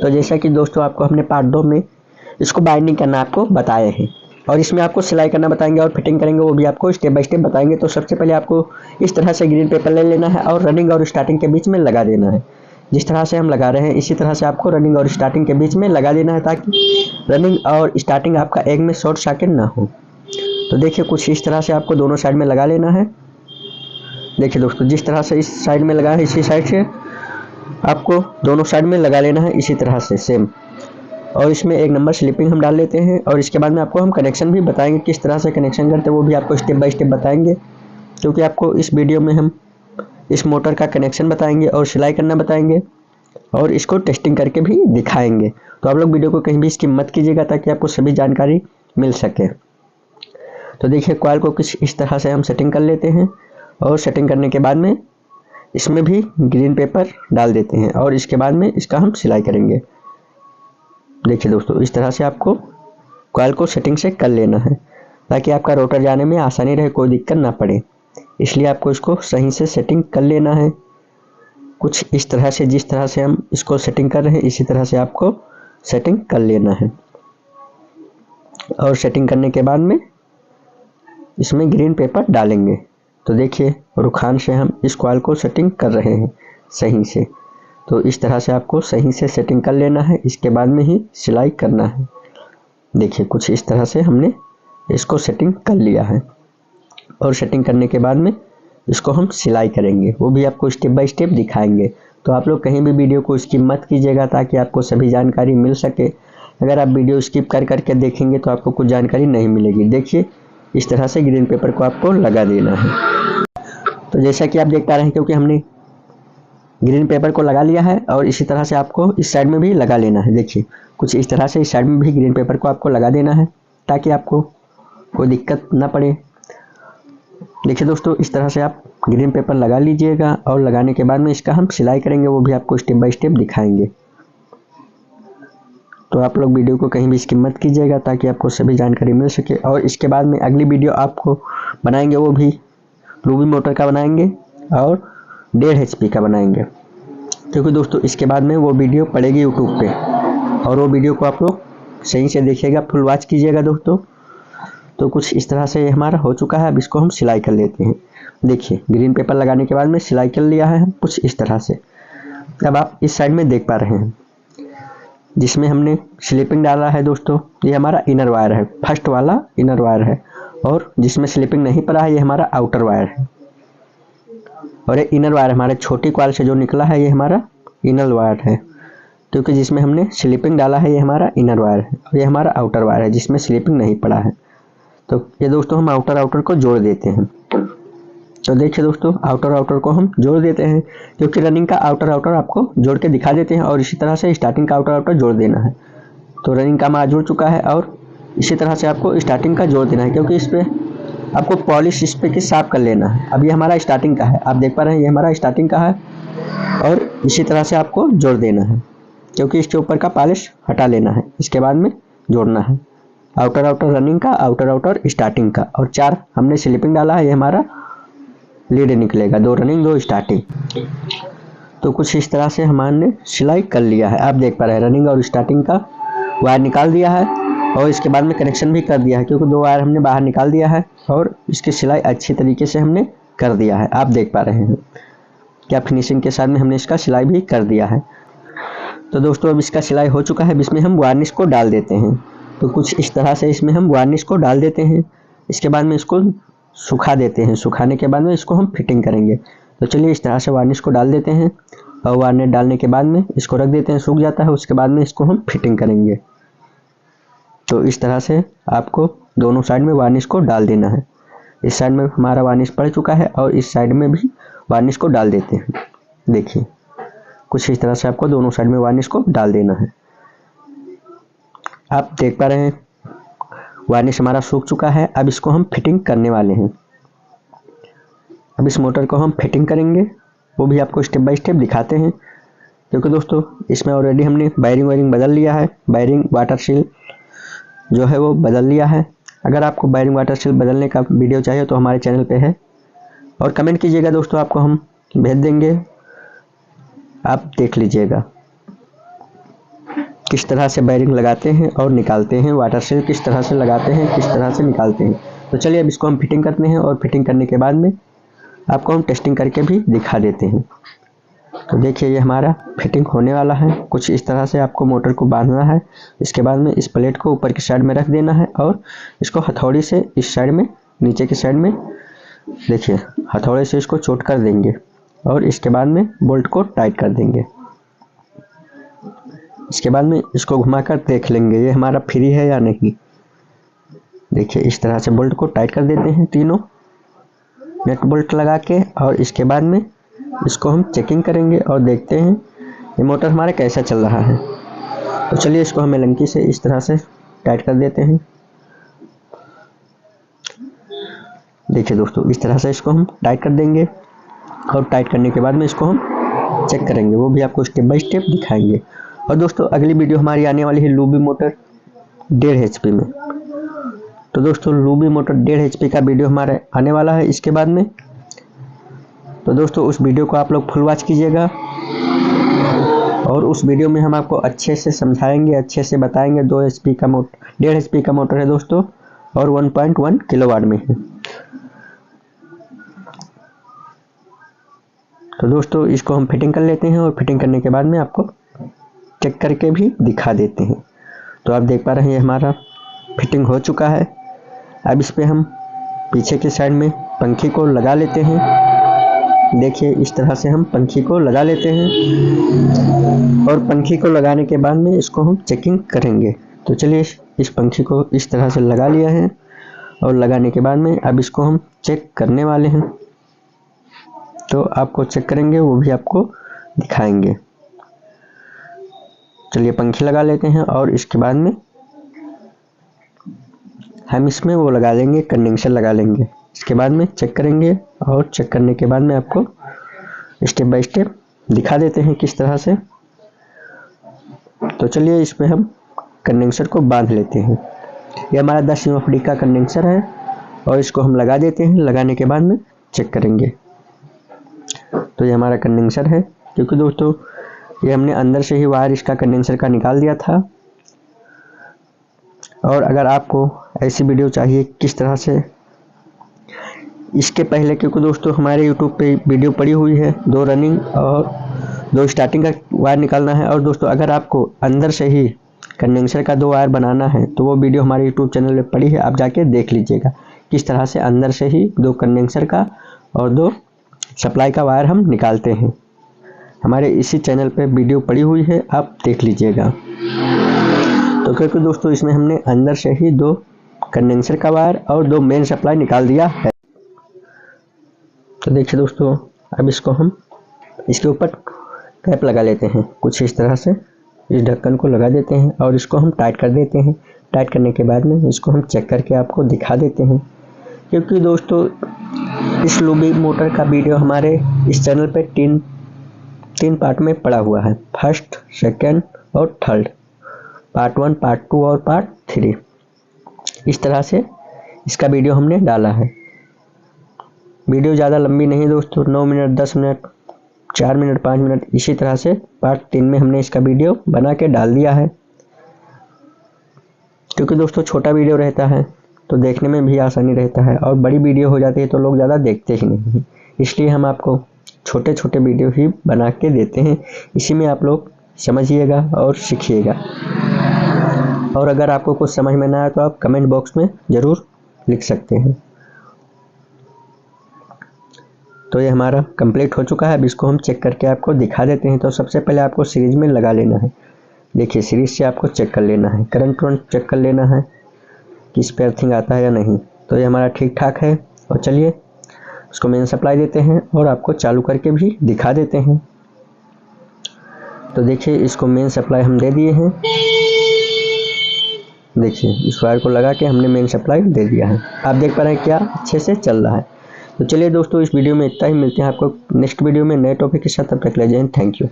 तो जैसा कि दोस्तों आपको हमने पार्ट 2 में इसको बाइंडिंग करना आपको बताए हैं और इसमें आपको सिलाई करना बताएंगे और फिटिंग करेंगे, वो भी आपको स्टेप बाय स्टेप बताएंगे। तो सबसे पहले आपको इस तरह से ग्रीन पेपर ले लेना है और रनिंग और स्टार्टिंग के बीच में लगा देना है। जिस तरह से हम लगा रहे हैं इसी तरह से आपको रनिंग और स्टार्टिंग के बीच में लगा देना है, ताकि रनिंग और स्टार्टिंग आपका एक में शॉर्ट सर्किट ना हो। तो देखिए कुछ इस तरह से आपको दोनों साइड में लगा लेना है। देखिए दोस्तों, जिस तरह से इस साइड में लगा है इसी साइड से आपको दोनों साइड में लगा लेना है इसी तरह से सेम। और इसमें एक नंबर स्लिपिंग हम डाल लेते हैं और इसके बाद में आपको हम कनेक्शन भी बताएंगे, किस तरह से कनेक्शन करते हैं वो भी आपको स्टेप बाय स्टेप बताएंगे, क्योंकि आपको इस वीडियो में हम इस मोटर का कनेक्शन बताएंगे और सिलाई करना बताएंगे और इसको टेस्टिंग करके भी दिखाएंगे। तो आप लोग वीडियो को कहीं भी स्किप मत कीजिएगा ताकि आपको सभी जानकारी मिल सके। तो देखिए कॉइल को कुछ इस तरह से हम सेटिंग कर लेते हैं और सेटिंग करने के बाद में इसमें भी ग्रीन पेपर डाल देते हैं और इसके बाद में इसका हम सिलाई करेंगे। देखिए दोस्तों, इस तरह से आपको कॉइल को सेटिंग से कर लेना है ताकि आपका रोटर जाने में आसानी रहे, कोई दिक्कत ना पड़े। इसलिए आपको इसको सही से सेटिंग कर लेना है कुछ इस तरह से। जिस तरह से हम इसको सेटिंग कर रहे हैं इसी तरह से आपको सेटिंग कर लेना है और सेटिंग करने के बाद में इसमें ग्रीन पेपर डालेंगे। तो देखिए रुखान से हम इस कॉइल को सेटिंग कर रहे हैं सही से। तो इस तरह से आपको सही से सेटिंग कर लेना है, इसके बाद में ही सिलाई करना है। देखिए कुछ इस तरह से हमने इसको सेटिंग कर लिया है और सेटिंग करने के बाद में इसको हम सिलाई करेंगे, वो भी आपको स्टेप बाय स्टेप दिखाएंगे। तो आप लोग कहीं भी वीडियो को स्किप मत कीजिएगा ताकि आपको सभी जानकारी मिल सके। अगर आप वीडियो स्किप कर करके देखेंगे तो आपको कुछ जानकारी नहीं मिलेगी। देखिए इस तरह से ग्रीन पेपर को आपको लगा देना है। तो जैसा कि आप देख पा रहे हैं, क्योंकि हमने ग्रीन पेपर को लगा लिया है और इसी तरह से आपको इस साइड में भी लगा लेना है। देखिए कुछ इस तरह से इस साइड में भी ग्रीन पेपर को आपको लगा देना है ताकि आपको कोई दिक्कत ना पड़े। देखिए दोस्तों, इस तरह से आप ग्रीन पेपर लगा लीजिएगा और लगाने के बाद में इसका हम सिलाई करेंगे, वो भी आपको स्टेप बाय स्टेप दिखाएंगे। तो आप लोग वीडियो को कहीं भी स्किप मत कीजिएगा ताकि आपको सभी जानकारी मिल सके। और इसके बाद में अगली वीडियो आपको बनाएंगे, वो भी रूबी मोटर का बनाएंगे और 1.5 HP का बनाएंगे, क्योंकि दोस्तों इसके बाद में वो वीडियो पड़ेगी यूट्यूब पे और वो वीडियो को आप लोग सही से देखिएगा, फुल वॉच कीजिएगा दोस्तों। तो कुछ इस तरह से हमारा हो चुका है। अब इसको हम सिलाई कर लेते हैं। देखिए ग्रीन पेपर लगाने के बाद में सिलाई कर लिया है हम कुछ इस तरह से। अब आप इस साइड में देख पा रहे हैं जिसमें हमने स्लिपिंग डाला है दोस्तों, ये हमारा इनर वायर है, फर्स्ट वाला इनर वायर है। और जिसमें स्लिपिंग नहीं पड़ा है ये हमारा आउटर वायर है। और ये इनर वायर हमारे छोटी कॉइल से जो निकला है ये हमारा इनर वायर है, क्योंकि जिसमें हमने स्लिपिंग डाला है ये हमारा इनर वायर है और ये हमारा आउटर वायर है जिसमें स्लिपिंग नहीं पड़ा है। तो ये दोस्तों हम आउटर को जोड़ देते हैं। तो देखिए दोस्तों, आउटर को हम जोड़ देते हैं, क्योंकि रनिंग का आउटर आपको जोड़ के दिखा देते हैं और इसी तरह से स्टार्टिंग का आउटर जोड़ देना है। तो रनिंग का हमारा जुड़ चुका है और इसी तरह से आपको स्टार्टिंग का जोड़ देना है, क्योंकि इस पर आपको पॉलिश इस पे की साफ कर लेना है। अब ये हमारा स्टार्टिंग का है, आप देख पा रहे हैं ये हमारा स्टार्टिंग का है और इसी तरह से आपको जोड़ देना है, क्योंकि इसके ऊपर का पॉलिश हटा लेना है, इसके बाद में जोड़ना है। आउटर रनिंग का, आउटर स्टार्टिंग का, और 4 हमने स्लिपिंग डाला है, ये हमारा लीड निकलेगा, 2 रनिंग 2 स्टार्टिंग। तो कुछ इस तरह से हमने सिलाई कर लिया है। आप देख पा रहे हैं रनिंग और स्टार्टिंग का वायर निकाल दिया है और इसके बाद में कनेक्शन भी कर दिया है, क्योंकि 2 वायर हमने बाहर निकाल दिया है और इसकी सिलाई अच्छी तरीके से हमने कर दिया है। आप देख पा रहे हैं क्या फिनिशिंग के साथ में हमने इसका सिलाई भी कर दिया है। तो दोस्तों अब इसका सिलाई हो चुका है। अब इसमें हम वार्निश को डाल देते हैं। तो कुछ इस तरह से इसमें हम वार्निश को डाल देते हैं, इसके बाद में इसको सुखा देते हैं। सुखाने के बाद में इसको हम फिटिंग करेंगे। तो चलिए इस तरह से वार्निश को डाल देते हैं और वार्निश डालने के बाद में इसको रख देते हैं, सूख जाता है, उसके बाद में इसको हम फिटिंग करेंगे। तो इस तरह से आपको दोनों साइड में वार्निश को डाल देना है। इस साइड में हमारा वार्निश पड़ चुका है और इस साइड में भी वार्निश को डाल देते हैं। देखिए कुछ इस तरह से आपको दोनों साइड में वार्निश को डाल देना है। आप देख पा रहे हैं वार्निश हमारा सूख चुका है। अब इसको हम फिटिंग करने वाले हैं। अब इस मोटर को हम फिटिंग करेंगे, वो भी आपको स्टेप बाय स्टेप दिखाते हैं, क्योंकि दोस्तों इसमें ऑलरेडी हमने वायरिंग बदल लिया है। वायरिंग वाटर सील जो है वो बदल लिया है। अगर आपको वायरिंग वाटर सील बदलने का वीडियो चाहिए तो हमारे चैनल पे है और कमेंट कीजिएगा दोस्तों, आपको हम भेज देंगे, आप देख लीजिएगा। किस तरह से बैरिंग लगाते हैं और निकालते हैं, वाटर सील किस तरह से लगाते हैं, किस तरह से निकालते हैं। तो चलिए अब इसको हम फिटिंग करते हैं और फिटिंग करने के बाद में आपको हम टेस्टिंग करके भी दिखा देते हैं। तो देखिए ये हमारा फिटिंग होने वाला है। कुछ इस तरह से आपको मोटर को बांधना है। इसके बाद में इस प्लेट को ऊपर की साइड में रख देना है और इसको हथौड़ी से इस साइड में, नीचे की साइड में देखिए हथौड़े से इसको चोट कर देंगे और इसके बाद में बोल्ट को टाइट कर देंगे। इसके बाद में इसको घुमाकर देख लेंगे ये हमारा फ्री है या नहीं। देखिए इस तरह से बोल्ट को टाइट कर देते हैं तीनों नट बोल्ट लगा के, और इसके बाद में इसको हम चेकिंग करेंगे और देखते हैं ये मोटर हमारा कैसा चल रहा है। तो चलिए इसको हम एलंकी से इस तरह से टाइट कर देते हैं। देखिए दोस्तों इस तरह से इसको हम टाइट कर देंगे और टाइट करने के बाद में इसको हम चेक करेंगे, वो भी आपको स्टेप बाय स्टेप दिखाएंगे। और दोस्तों अगली वीडियो हमारी आने वाली है लूबी मोटर 1.5 HP में। तो दोस्तों लूबी मोटर 1.5 HP का वीडियो हमारा आने वाला है इसके बाद में। तो दोस्तों उस वीडियो को आप लोग फुल वॉच कीजिएगा और उस वीडियो में हम आपको अच्छे से समझाएंगे, अच्छे से बताएंगे। 2 HP का मोटर, 1.5 HP का मोटर है दोस्तों और 1.1 किलोवाट में है। तो दोस्तों इसको हम फिटिंग कर लेते हैं और फिटिंग करने के बाद में आपको चेक करके भी दिखा देते हैं। तो आप देख पा रहे हैं ये हमारा फिटिंग हो चुका है। अब इस पे हम पीछे की साइड में पंखी को लगा लेते हैं। देखिए इस तरह से हम पंखी को लगा लेते हैं और पंखी को लगाने के बाद में इसको हम चेकिंग करेंगे। तो चलिए इस पंखी को इस तरह से लगा लिया है और लगाने के बाद में अब इसको हम चेक करने वाले हैं। तो आपको चेक करेंगे, वो भी आपको दिखाएंगे। चलिए पंखी लगा लेते हैं और इसके बाद में हम इसमें वो लगा लेंगे, कंडेंसर लगा लेंगे। इसके बाद में चेक करेंगे और चेक करने के बाद में आपको स्टेप बाय स्टेप दिखा देते हैं किस तरह से। तो चलिए इसमें हम कंडेंसर को बांध लेते हैं। ये हमारा 10 MFD का कंडेंसर है और इसको हम लगा देते हैं। लगाने के बाद में चेक करेंगे। तो ये हमारा कंडेंसर है, क्योंकि दोस्तों ये हमने अंदर से ही वायर इसका कंडेंसर का निकाल दिया था। और अगर आपको ऐसी वीडियो चाहिए किस तरह से इसके पहले, क्योंकि दोस्तों हमारे YouTube पे वीडियो पड़ी हुई है 2 रनिंग और 2 स्टार्टिंग का वायर निकालना है। और दोस्तों अगर आपको अंदर से ही कंडेंसर का 2 वायर बनाना है तो वो वीडियो हमारे YouTube चैनल पे पड़ी है, आप जाके देख लीजिएगा किस तरह से अंदर से ही 2 कंडेंसर का और 2 सप्लाई का वायर हम निकालते हैं। हमारे इसी चैनल पे वीडियो पड़ी हुई है, आप देख लीजिएगा। तो क्योंकि दोस्तों इसमें हमने अंदर से ही 2 कंडेंसर का वायर और 2 मेन सप्लाई निकाल दिया है। तो देखिए दोस्तों अब इसको हम इसके ऊपर कैप लगा लेते हैं। कुछ इस तरह से इस ढक्कन को लगा देते हैं और इसको हम टाइट कर देते हैं। टाइट करने के बाद में इसको हम चेक करके आपको दिखा देते हैं, क्योंकि दोस्तों इस लूबी मोटर का वीडियो हमारे इस चैनल पे 3 पार्ट में पड़ा हुआ है। फर्स्ट, सेकंड और थर्ड, पार्ट 1, पार्ट 2 और पार्ट 3। इस तरह से इसका वीडियो हमने डाला है। वीडियो ज़्यादा लंबी नहीं दोस्तों, 9 मिनट, 10 मिनट, 4 मिनट, 5 मिनट, इसी तरह से पार्ट 3 में हमने इसका वीडियो बना के डाल दिया है। क्योंकि दोस्तों छोटा वीडियो रहता है तो देखने में भी आसानी रहता है, और बड़ी वीडियो हो जाती है तो लोग ज़्यादा देखते ही नहीं, इसलिए हम आपको छोटे छोटे वीडियो ही बना के देते हैं। इसी में आप लोग समझिएगा और सीखिएगा। और अगर आपको कुछ समझ में ना आए तो आप कमेंट बॉक्स में ज़रूर लिख सकते हैं। तो ये हमारा कंप्लीट हो चुका है। अब इसको हम चेक करके आपको दिखा देते हैं। तो सबसे पहले आपको सीरीज में लगा लेना है। देखिए सीरीज से आपको चेक कर लेना है, करंट चेक कर लेना है कि इस पे अर्थिंग आता है या नहीं। तो ये हमारा ठीक ठाक है। और चलिए इसको मेन सप्लाई देते हैं और आपको चालू करके भी दिखा देते हैं। तो देखिए इसको मेन सप्लाई हम दे दिए हैं। देखिए इस वायर को लगा के हमने मेन सप्लाई दे दिया है। आप देख पा रहे हैं क्या अच्छे से चल रहा है। तो चलिए दोस्तों इस वीडियो में इतना ही। मिलते हैं आपको नेक्स्ट वीडियो में नए टॉपिक के साथ। तब तक ले जाएं, थैंक यू।